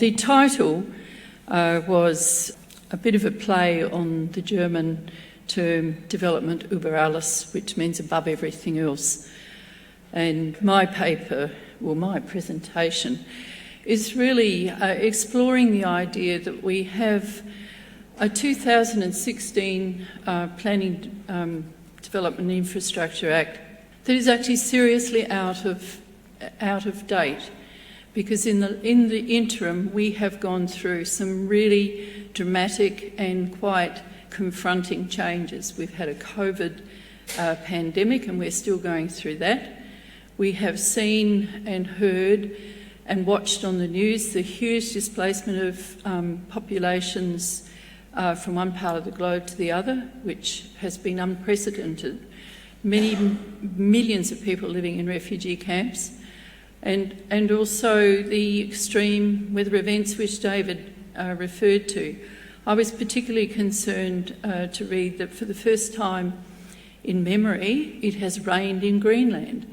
The title was a bit of a play on the German term Development über alles, which means above everything else. And my paper, or my presentation, is really exploring the idea that we have a 2016 Planning, Development and Infrastructure Act that is actually seriously out of date, because in the interim we have gone through some really dramatic and quite confronting changes. We've had a COVID pandemic and we're still going through that. We have seen and heard and watched on the news the huge displacement of populations from one part of the globe to the other, which has been unprecedented. Many millions of people living in refugee camps, and also the extreme weather events which David referred to. I was particularly concerned to read that for the first time in memory it has rained in Greenland,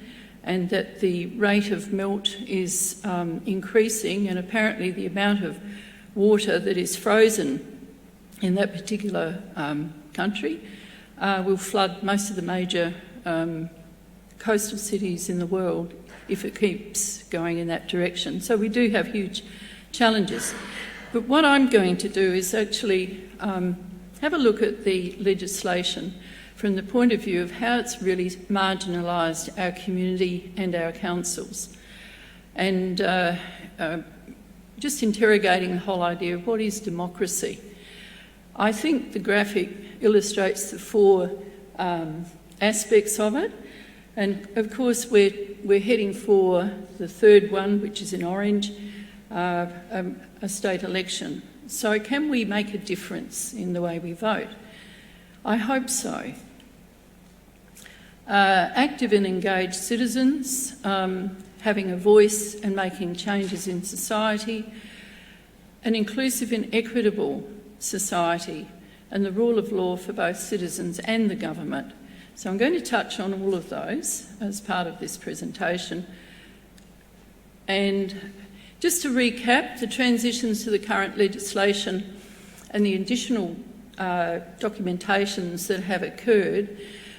and that the rate of melt is increasing, and apparently the amount of water that is frozen in that particular country will flood most of the major coastal cities in the world if it keeps going in that direction. So we do have huge challenges. But what I'm going to do is actually have a look at the legislation from the point of view of how it's really marginalised our community and our councils, and just interrogating the whole idea of what is democracy. I think the graphic illustrates the four aspects of it, and of course we're heading for the third one, which is in orange, a state election. So can we make a difference in the way we vote? I hope so. Active and engaged citizens, having a voice and making changes in society, an inclusive and equitable society, and the rule of law for both citizens and the government. So I'm going to touch on all of those as part of this presentation. And just to recap, the transitions to the current legislation and the additional documentations that have occurred,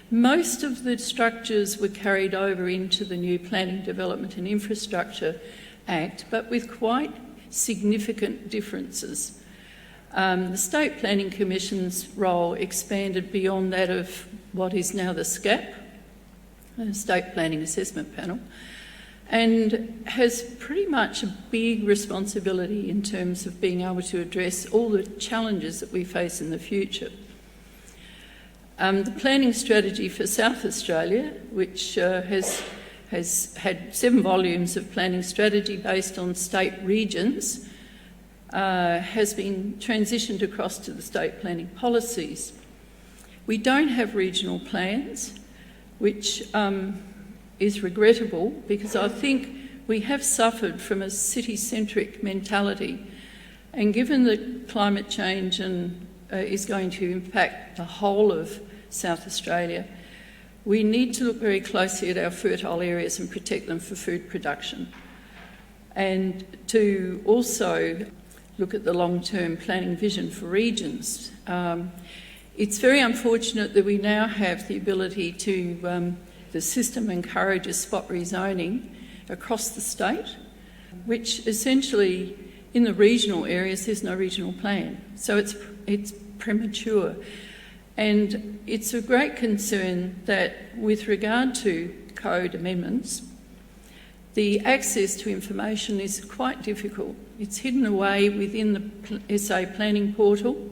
most of the structures were carried over into the new Planning, Development and Infrastructure Act, but with quite significant differences. The State Planning Commission's role expanded beyond that of what is now the SCAP, the State Planning Assessment Panel, and has pretty much a big responsibility in terms of being able to address all the challenges that we face in the future. The planning strategy for South Australia, which has had 7 volumes of planning strategy based on state regions, has been transitioned across to the state planning policies. We don't have regional plans, which is regrettable, because I think we have suffered from a city-centric mentality, and given that climate change is going to impact the whole of South Australia, we need to look very closely at our fertile areas and protect them for food production, and to also look at the long-term planning vision for regions. It's very unfortunate that we now have the ability to, the system encourages spot rezoning across the state, which essentially in the regional areas there's no regional plan. So it's premature. And it's a great concern that with regard to code amendments, the access to information is quite difficult. It's hidden away within the SA planning portal.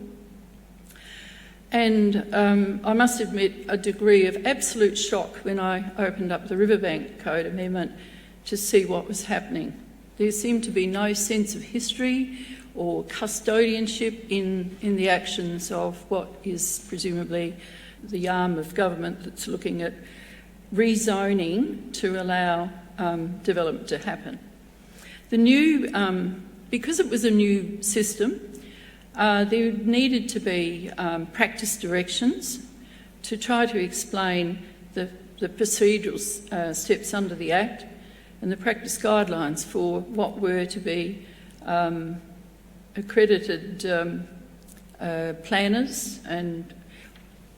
And I must admit a degree of absolute shock when I opened up the Riverbank Code Amendment to see what was happening. There seemed to be no sense of history or custodianship in the actions of what is presumably the arm of government that's looking at rezoning to allow development to happen. The new, because it was a new system, there needed to be practice directions to try to explain the procedural steps under the Act and the practice guidelines for what were to be accredited planners and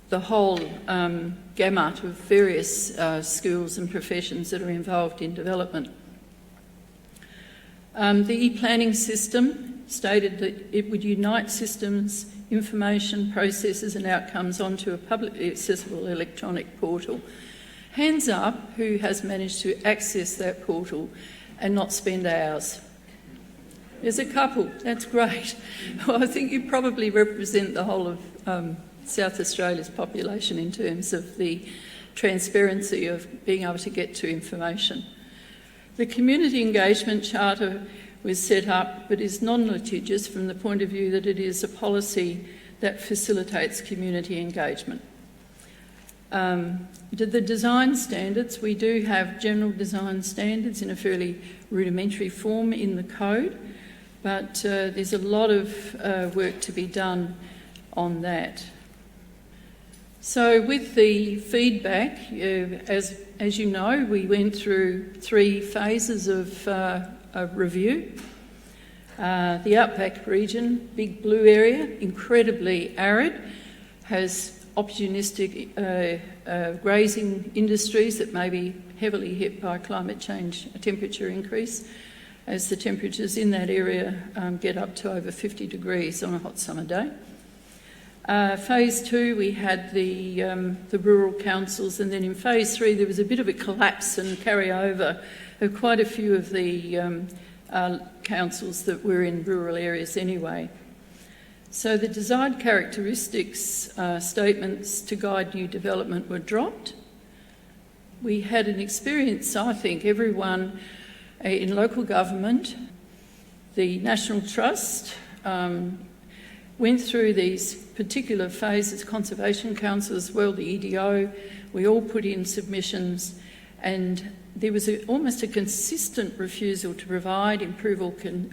the whole gamut of various skills and professions that are involved in development. The e-planning system stated that it would unite systems, information, processes and outcomes onto a publicly accessible electronic portal. Hands up who has managed to access that portal and not spend hours. There's a couple, that's great. Well, I think you probably represent the whole of South Australia's population in terms of the transparency of being able to get to information. The Community Engagement Charter was set up but is non-litigious from the point of view that it is a policy that facilitates community engagement. The design standards, we do have general design standards in a fairly rudimentary form in the code, but there's a lot of work to be done on that. So with the feedback, as you know, we went through 3 phases of review. The outback region, big blue area, incredibly arid, has opportunistic grazing industries that may be heavily hit by climate change, a temperature increase, as the temperatures in that area get up to over 50 degrees on a hot summer day. Phase 2, we had the rural councils, and then in phase 3 there was a bit of a collapse and carryover of quite a few of the councils that were in rural areas anyway. So the desired characteristics statements to guide new development were dropped. We had an experience, I think, everyone in local government, the National Trust, went through these particular phases, Conservation Council as well, the EDO, we all put in submissions, and there was almost a consistent refusal to provide, improve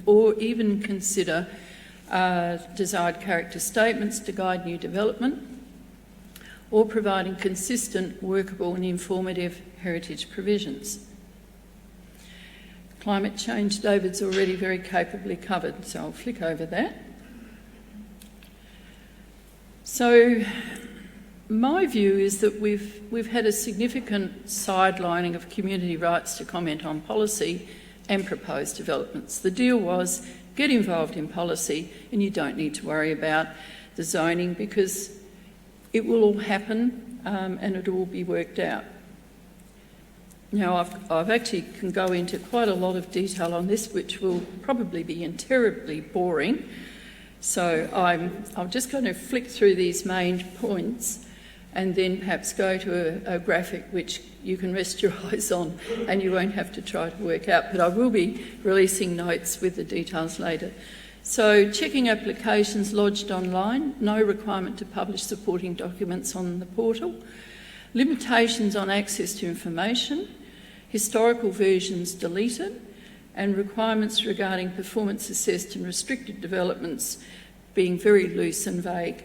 or even consider desired character statements to guide new development, or providing consistent, workable and informative heritage provisions. Climate change, David's already very capably covered, so I'll flick over that. So my view is that we've had a significant sidelining of community rights to comment on policy and proposed developments. The deal was get involved in policy and you don't need to worry about the zoning because it will all happen and it will be worked out. Now, I've actually can go into quite a lot of detail on this, which will probably be terribly boring. So I'm just going to flick through these main points and then perhaps go to a graphic which you can rest your eyes on and you won't have to try to work out. But I will be releasing notes with the details later. So checking applications lodged online, no requirement to publish supporting documents on the portal, limitations on access to information, historical versions deleted, and requirements regarding performance assessed and restricted developments being very loose and vague.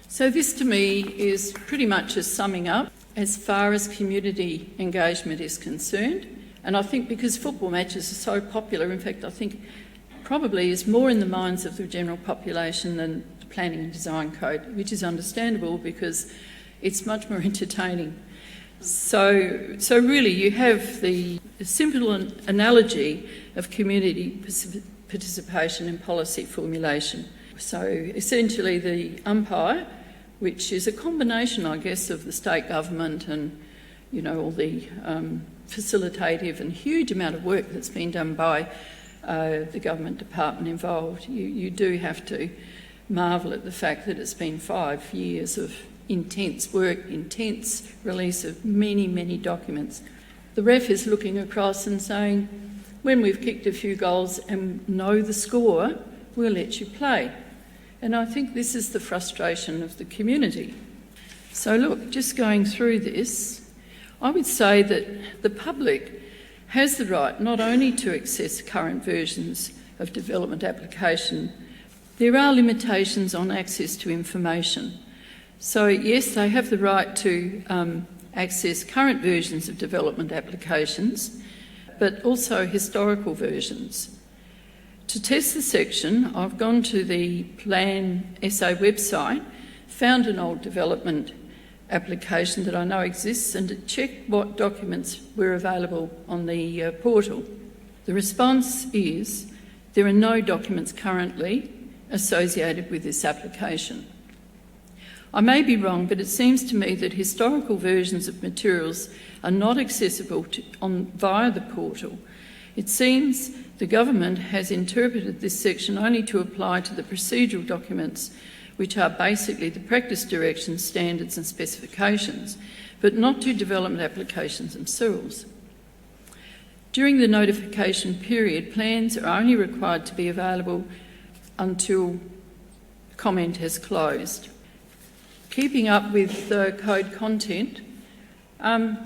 So this to me is pretty much a summing up as far as community engagement is concerned. And I think because football matches are so popular, in fact I think probably is more in the minds of the general population than the planning and design code, which is understandable because it's much more entertaining. So really you have the simple analogy of community participation in policy formulation. So essentially the umpire, which is a combination, I guess, of the state government and, you know, all the facilitative and huge amount of work that's been done by the government department involved. You do have to marvel at the fact that it's been 5 years of intense work, intense release of many, many documents. The ref is looking across and saying, when we've kicked a few goals and know the score, we'll let you play. And I think this is the frustration of the community. So look, just going through this, I would say that the public has the right not only to access current versions of development application, there are limitations on access to information. So yes, they have the right to access current versions of development applications, but also historical versions. To test the section, I've gone to the Plan SA website, found an old development application that I know exists, and checked what documents were available on the portal. The response is there are no documents currently associated with this application. I may be wrong, but it seems to me that historical versions of materials are not accessible via the portal. It seems the government has interpreted this section only to apply to the procedural documents, which are basically the practice directions, standards and specifications, but not to development applications themselves. During the notification period, plans are only required to be available until comment has closed. Keeping up with the code content,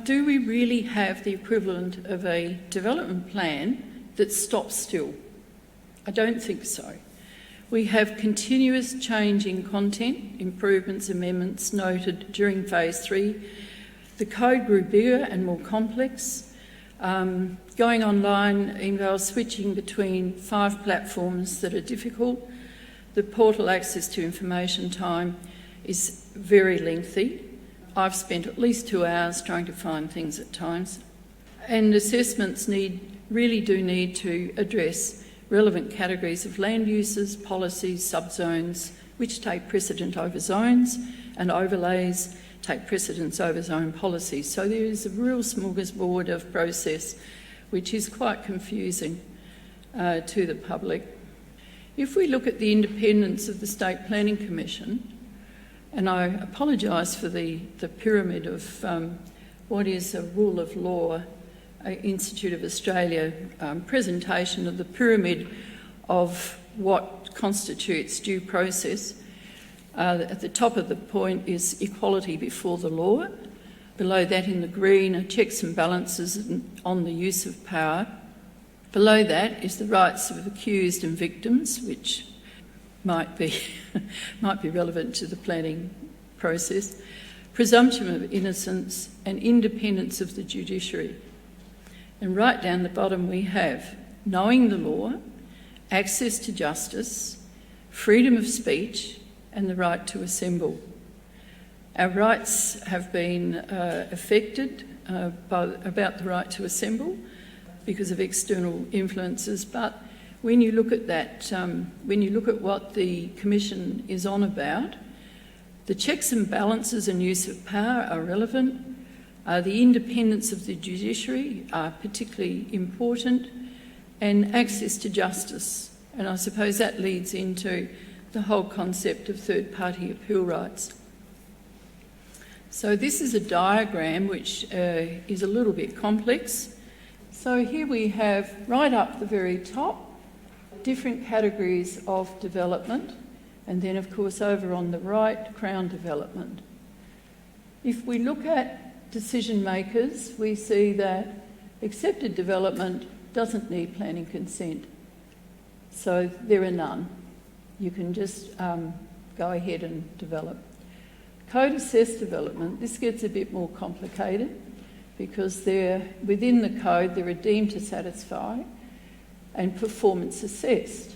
do we really have the equivalent of a development plan that stops still? I don't think so. We have continuous change in content, improvements, amendments noted during phase 3. The code grew bigger and more complex. Going online involves switching between 5 platforms that are difficult. The portal access to information time is very lengthy. I've spent at least 2 hours trying to find things at times. And assessments really do need to address relevant categories of land uses, policies, subzones, which take precedent over zones, and overlays take precedence over zone policies. So there is a real smorgasbord of process which is quite confusing to the public. If we look at the independence of the State Planning Commission, and I apologise for the pyramid of what is a rule of law Institute of Australia presentation of the pyramid of what constitutes due process. At the top of the point is equality before the law. Below that in the green are checks and balances on the use of power. Below that is the rights of accused and victims, which might be relevant to the planning process. Presumption of innocence and independence of the judiciary. And right down the bottom we have knowing the law, access to justice, freedom of speech and the right to assemble. Our rights have been affected about the right to assemble because of external influences, but when you look at that, when you look at what the Commission is on about, the checks and balances and use of power are relevant. The independence of the judiciary are particularly important, and access to justice. And I suppose that leads into the whole concept of third-party appeal rights. So this is a diagram which is a little bit complex. So here we have, right up the very top, different categories of development, and then of course over on the right, Crown development. If we look at decision makers, we see that accepted development doesn't need planning consent. So there are none. You can just go ahead and develop. Code assessed development, this gets a bit more complicated because they're within the code, they're deemed to satisfy and performance assessed.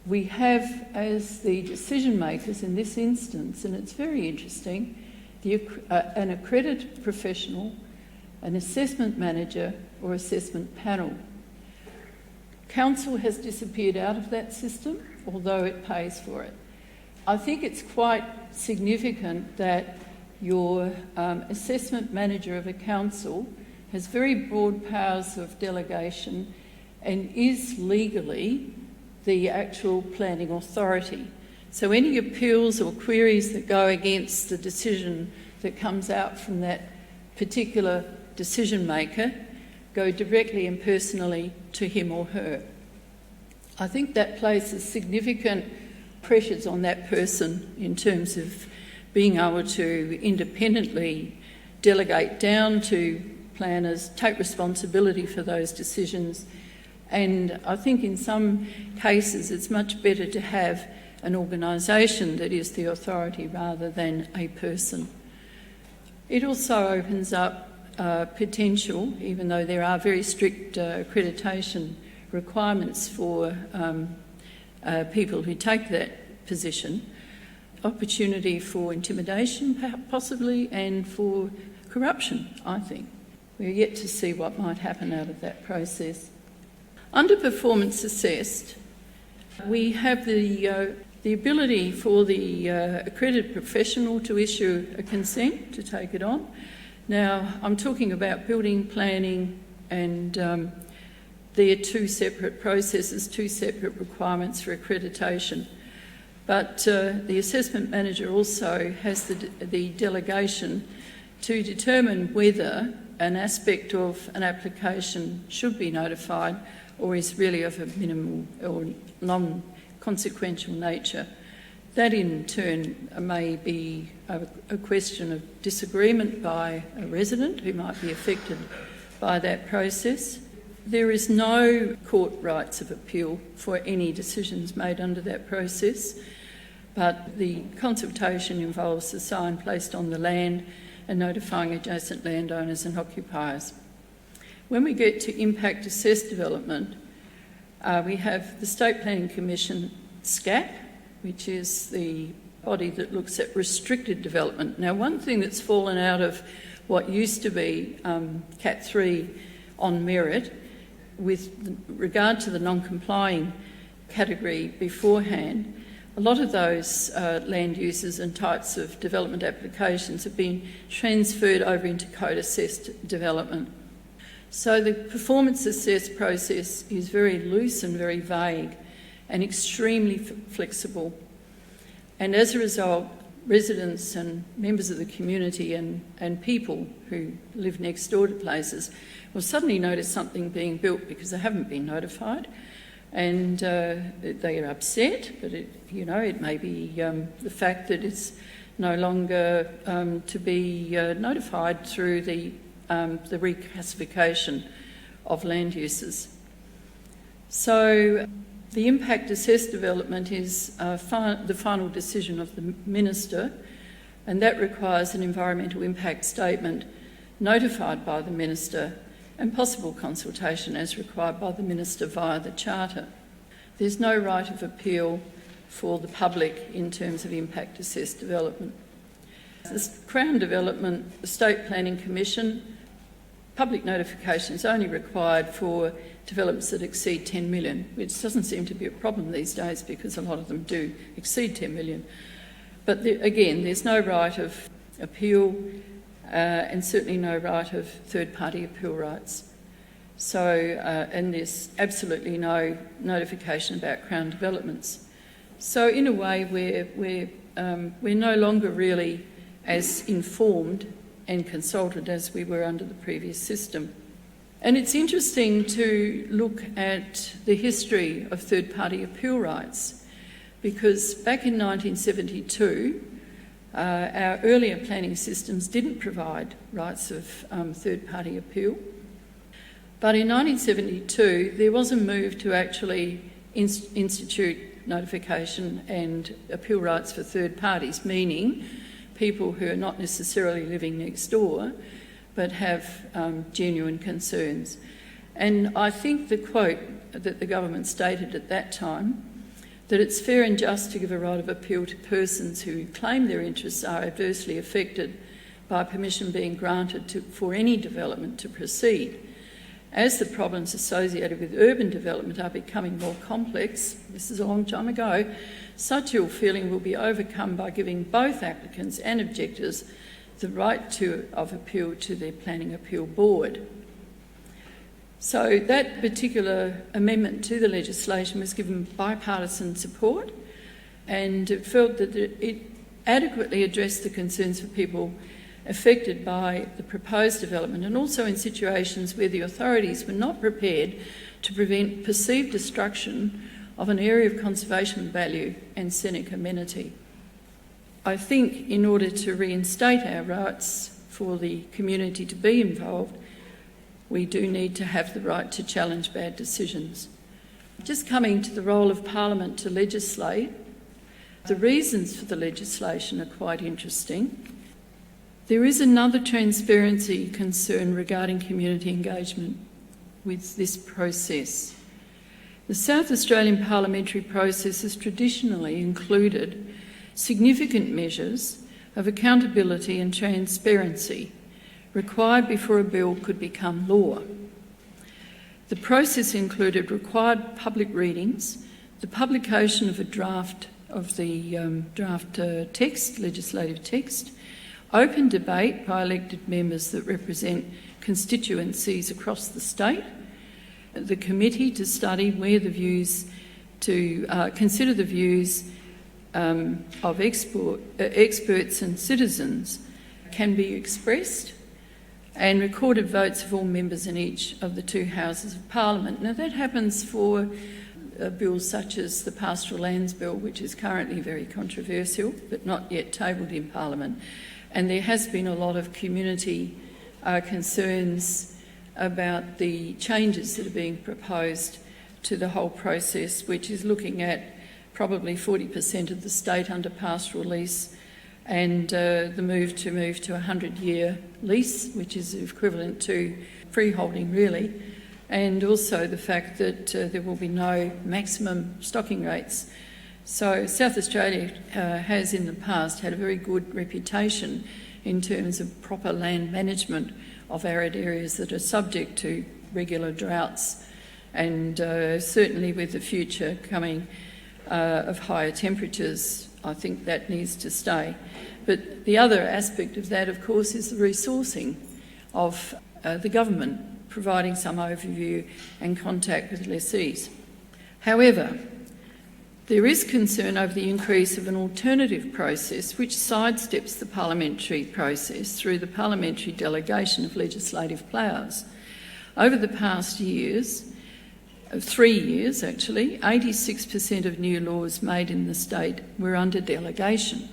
We have as the decision makers in this instance, and it's very interesting, an accredited professional, an assessment manager or assessment panel. Council has disappeared out of that system, although it pays for it. I think it's quite significant that your assessment manager of a council has very broad powers of delegation and is legally the actual planning authority. So any appeals or queries that go against the decision that comes out from that particular decision maker go directly and personally to him or her. I think that places significant pressures on that person in terms of being able to independently delegate down to planners, take responsibility for those decisions. And I think in some cases it's much better to have an organisation that is the authority rather than a person. It also opens up potential, even though there are very strict accreditation requirements for people who take that position, opportunity for intimidation possibly, and for corruption, I think. We're yet to see what might happen out of that process. Under performance assessed, we have the ability for the accredited professional to issue a consent to take it on. Now, I'm talking about building planning, and they're two separate processes, two separate requirements for accreditation. But the assessment manager also has the delegation to determine whether an aspect of an application should be notified or is really of a minimal or non-consequential nature. That in turn may be a question of disagreement by a resident who might be affected by that process. There is no court rights of appeal for any decisions made under that process, but the consultation involves a sign placed on the land and notifying adjacent landowners and occupiers. When we get to impact assessed development, we have the State Planning Commission, SCAP, which is the body that looks at restricted development. Now, one thing that's fallen out of what used to be Cat 3 on merit, with regard to the non-complying category beforehand, a lot of those land uses and types of development applications have been transferred over into code-assessed development. So the performance assessed process is very loose and very vague and extremely flexible. And as a result, residents and members of the community and people who live next door to places will suddenly notice something being built because they haven't been notified, and they are upset, but it may be the fact that it's no longer to be notified through the reclassification of land uses. So the impact assessed development is the final decision of the Minister, and that requires an environmental impact statement notified by the Minister and possible consultation as required by the Minister via the Charter. There's no right of appeal for the public in terms of impact assessed development. The Crown Development, the State Planning Commission, public notification is only required for developments that exceed 10 million, which doesn't seem to be a problem these days because a lot of them do exceed 10 million. But again, there's no right of appeal and certainly no right of third-party appeal rights. So, and there's absolutely no notification about Crown developments. So in a way, we're no longer really as informed and consulted as we were under the previous system. And it's interesting to look at the history of third-party appeal rights, because back in 1972, our earlier planning systems didn't provide rights of third-party appeal. But in 1972, there was a move to actually institute notification and appeal rights for third parties, meaning people who are not necessarily living next door but have genuine concerns. And I think the quote that the government stated at that time, that it's fair and just to give a right of appeal to persons who claim their interests are adversely affected by permission being granted for any development to proceed. As the problems associated with urban development are becoming more complex, this is a long time ago, such ill feeling will be overcome by giving both applicants and objectors the right of appeal to their Planning Appeal Board. So that particular amendment to the legislation was given bipartisan support, and it felt that it adequately addressed the concerns for people affected by the proposed development, and also in situations where the authorities were not prepared to prevent perceived destruction of an area of conservation value and scenic amenity. I think in order to reinstate our rights for the community to be involved, we do need to have the right to challenge bad decisions. Just coming to the role of Parliament to legislate, the reasons for the legislation are quite interesting. There is another transparency concern regarding community engagement with this process. The South Australian parliamentary process has traditionally included significant measures of accountability and transparency required before a bill could become law. The process included required public readings, the publication of a draft of the legislative text, open debate by elected members that represent constituencies across the state, the committee to study where the views consider the views of experts and citizens can be expressed, and recorded votes of all members in each of the two houses of Parliament. Now that happens for bills such as the Pastoral Lands Bill, which is currently very controversial but not yet tabled in Parliament. And there has been a lot of community concerns about the changes that are being proposed to the whole process, which is looking at probably 40% of the state under pastoral lease, and the move to a 100-year lease, which is equivalent to freeholding really, and also the fact that there will be no maximum stocking rates. So South Australia has in the past had a very good reputation in terms of proper land management of arid areas that are subject to regular droughts, and certainly with the future coming of higher temperatures, I think that needs to stay. But the other aspect of that, of course, is the resourcing of the government, providing some overview and contact with lessees. However, there is concern over the increase of an alternative process which sidesteps the parliamentary process through the parliamentary delegation of legislative powers. Over the past years, 3 years actually, 86% of new laws made in the state were under delegation.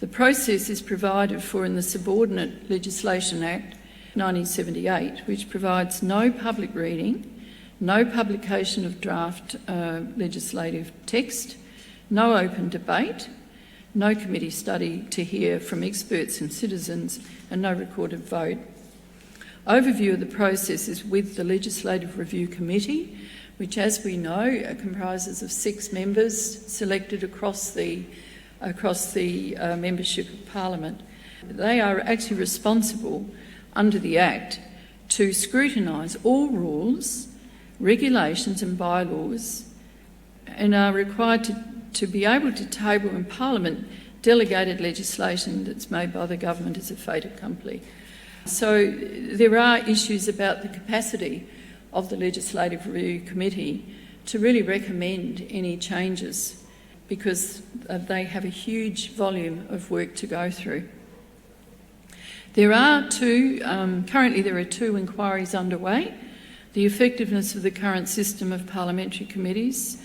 The process is provided for in the Subordinate Legislation Act 1978, which provides no public reading, no publication of draft legislative text, no open debate, no committee study to hear from experts and citizens, and no recorded vote. Overview of the process is with the Legislative Review Committee, which, as we know, comprises of 6 members selected across the membership of Parliament. They are actually responsible under the Act to scrutinise all rules, regulations and bylaws, and are required to be able to table in Parliament delegated legislation that's made by the government as a fait accompli. So there are issues about the capacity of the Legislative Review Committee to really recommend any changes, because they have a huge volume of work to go through. Currently there are 2 inquiries underway: the effectiveness of the current system of parliamentary committees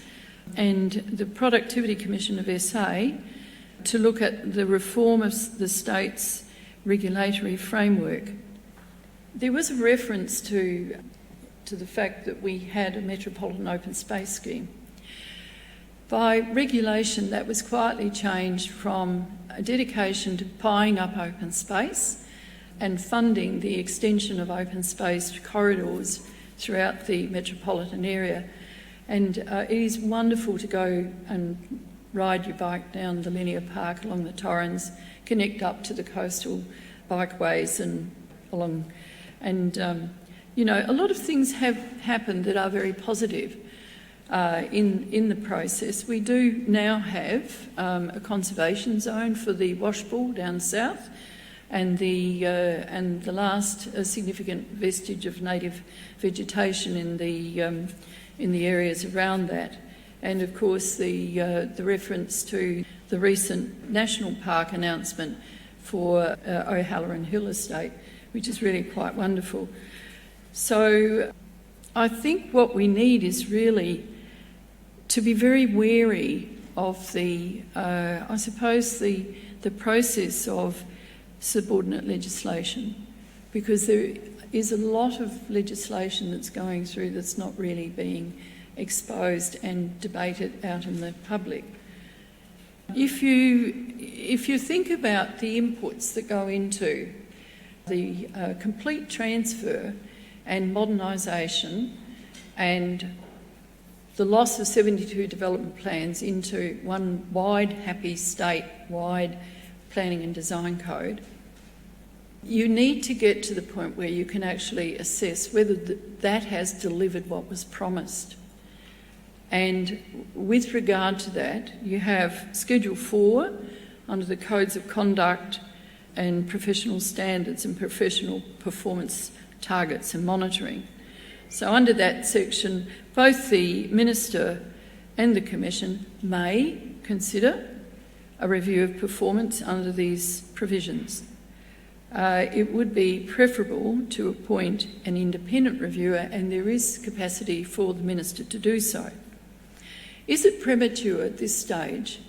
and the Productivity Commission of SA to look at the reform of the state's regulatory framework. There was a reference to the fact that we had a metropolitan open space scheme. By regulation, that was quietly changed from a dedication to buying up open space and funding the extension of open space corridors throughout the metropolitan area. And it is wonderful to go and ride your bike down the linear park along the Torrens, connect up to the coastal bikeways and along. And, a lot of things have happened that are very positive in the process. We do now have a conservation zone for the washball down south, and the last significant vestige of native vegetation in the areas around that. And of course the reference to the recent national park announcement for O'Halloran Hill Estate, which is really quite wonderful. So I think what we need is really to be very wary of the process of subordinate legislation, because there is a lot of legislation that's going through that's not really being exposed and debated out in the public. If you think about the inputs that go into the complete transfer and modernisation and the loss of 72 development plans into one wide, happy, state-wide planning and design code, you need to get to the point where you can actually assess whether that has delivered what was promised. And with regard to that, you have Schedule 4 under the Codes of Conduct and Professional Standards and Professional Performance Targets and Monitoring. So under that section, both the Minister and the Commission may consider a review of performance under these provisions. It would be preferable to appoint an independent reviewer, and there is capacity for the Minister to do so. Is it premature at this stage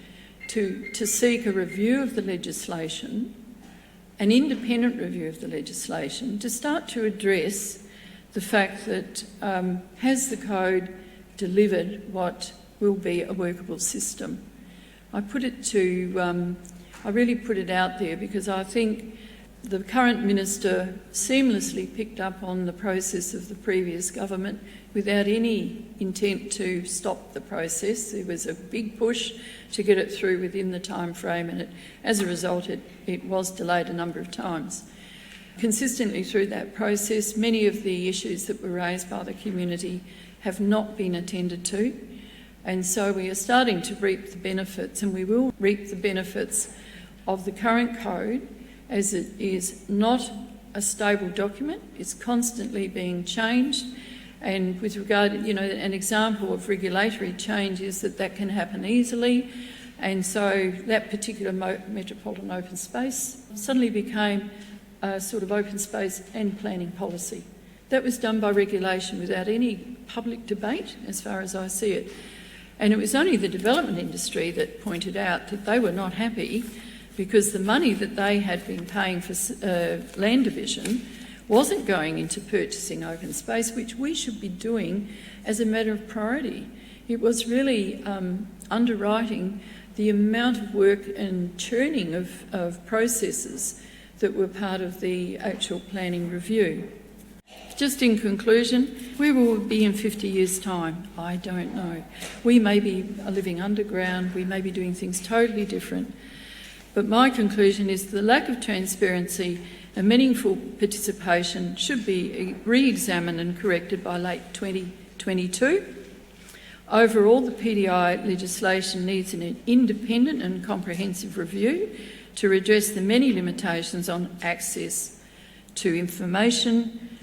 to seek a review of the legislation, an independent review of the legislation, to start to address the fact that has the code delivered what will be a workable system? I really put it out there because I think the current Minister seamlessly picked up on the process of the previous government without any intent to stop the process. There was a big push to get it through within the time frame, and as a result it was delayed a number of times. Consistently through that process, many of the issues that were raised by the community have not been attended to, and so we are starting to reap the benefits, and we will reap the benefits of the current code, as it is not a stable document. It's constantly being changed, and with regard, an example of regulatory change is that can happen easily, and so that particular metropolitan open space suddenly became a sort of open space and planning policy. That was done by regulation without any public debate, as far as I see it. And it was only the development industry that pointed out that they were not happy because the money that they had been paying for land division wasn't going into purchasing open space, which we should be doing as a matter of priority. It was really underwriting the amount of work and churning of processes that were part of the actual planning review. Just in conclusion, where will we be in 50 years' time? I don't know. We may be living underground, we may be doing things totally different. But my conclusion is the lack of transparency and meaningful participation should be re-examined and corrected by late 2022. Overall, the PDI legislation needs an independent and comprehensive review to redress the many limitations on access to information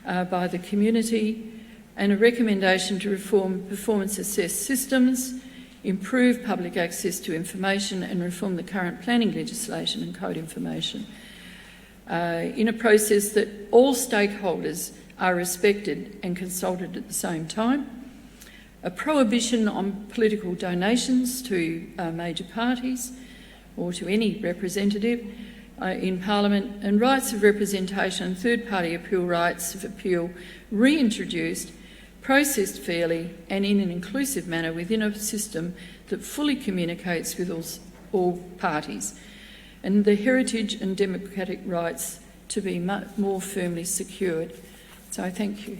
by the community, and a recommendation to reform performance-assessed systems, improve public access to information and reform the current planning legislation and code information in a process that all stakeholders are respected and consulted at the same time. A prohibition on political donations to major parties or to any representative in Parliament, and rights of representation and third-party appeal rights of appeal reintroduced, processed fairly and in an inclusive manner within a system that fully communicates with all parties, and the heritage and democratic rights to be more firmly secured. So I thank you.